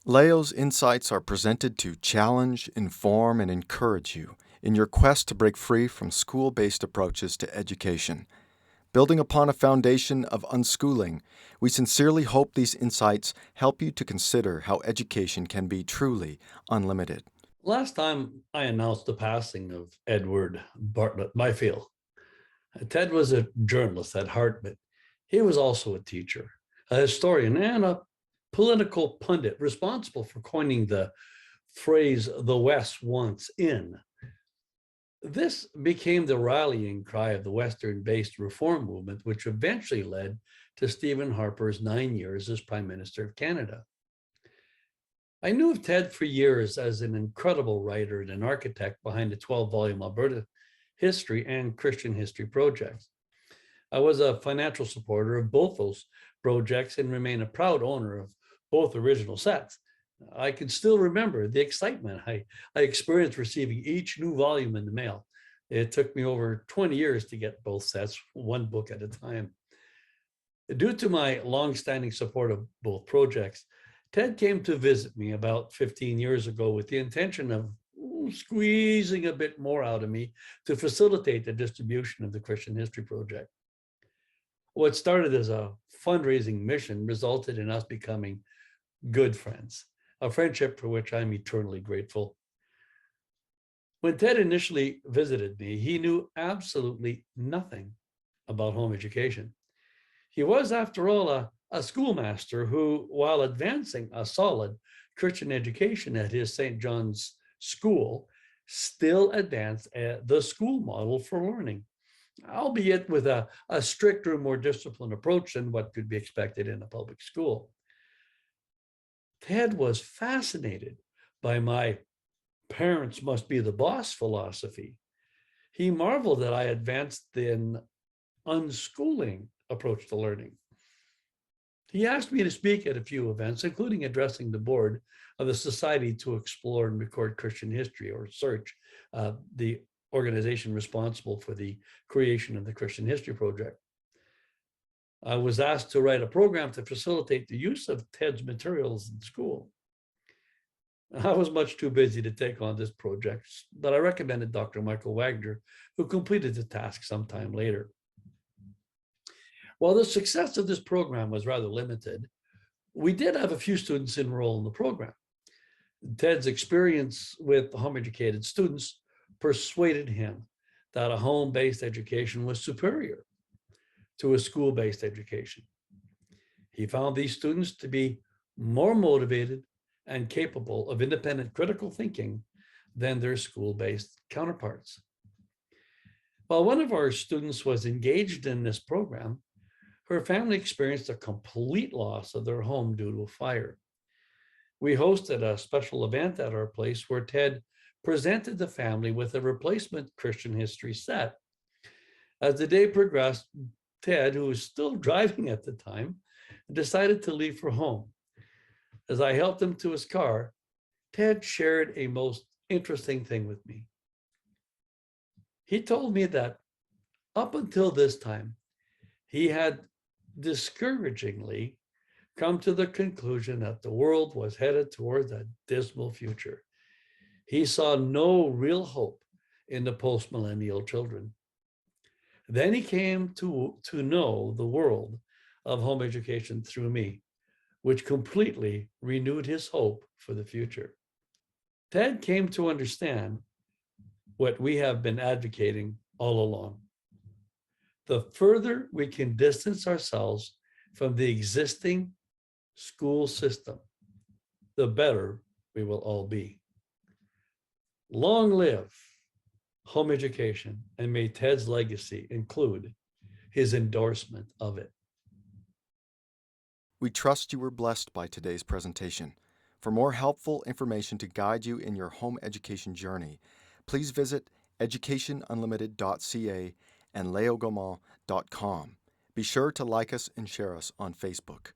Leo's insights are presented to challenge, inform, and encourage you in your quest to break free from school-based approaches to education. Building upon a foundation of unschooling, we sincerely hope these insights help you to consider how education can be truly unlimited. Last time I announced the passing of Edward Bartlett Byfield. Ted was a journalist at heart, but he was also a teacher, a historian, and a political pundit responsible for coining the phrase "the West wants in." This became the rallying cry of the Western-based reform movement, which eventually led to Stephen Harper's 9 years as Prime Minister of Canada. I knew of Ted for years as an incredible writer and an architect behind the 12-volume Alberta history and Christian history projects. I was a financial supporter of both those projects and remain a proud owner of both original sets. I can still remember the excitement I experienced receiving each new volume in the mail. It took me over 20 years to get both sets, one book at a time. Due to my longstanding support of both projects, Ted came to visit me about 15 years ago with the intention of squeezing a bit more out of me to facilitate the distribution of the Christian History Project. What started as a fundraising mission resulted in us becoming good friends, a friendship for which I'm eternally grateful. When Ted initially visited me, he knew absolutely nothing about home education. He was, after all, a schoolmaster who, while advancing a solid Christian education at his St. John's school, still advanced the school model for learning, albeit with a stricter, more disciplined approach than what could be expected in a public school. Ted was fascinated by my parents must be the boss philosophy. He marveled that I advanced an unschooling approach to learning. He asked me to speak at a few events, including addressing the board of the Society to Explore and Record Christian History, or SEARCH, the organization responsible for the creation of the Christian History Project. I was asked to write a program to facilitate the use of Ted's materials in school. I was much too busy to take on this project, but I recommended Dr. Michael Wagner, who completed the task sometime later. While the success of this program was rather limited, we did have a few students enroll in the program. Ted's experience with home-educated students persuaded him that a home-based education was superior to a school-based education. He found these students to be more motivated and capable of independent critical thinking than their school-based counterparts. While one of our students was engaged in this program, her family experienced a complete loss of their home due to a fire. We hosted a special event at our place where Ted presented the family with a replacement Christian history set. As the day progressed, Ted, who was still driving at the time, decided to leave for home. As I helped him to his car, Ted shared a most interesting thing with me. He told me that up until this time, he had discouragingly come to the conclusion that the world was headed towards a dismal future. He saw no real hope in the post-millennial children. Then he came to know the world of home education through me, which completely renewed his hope for the future. Ted came to understand what we have been advocating all along. The further we can distance ourselves from the existing school system, the better we will all be. Long live home education, and may Ted's legacy include his endorsement of it. We trust you were blessed by today's presentation. For more helpful information to guide you in your home education journey, please visit educationunlimited.ca and leogaumont.com. Be sure to like us and share us on Facebook.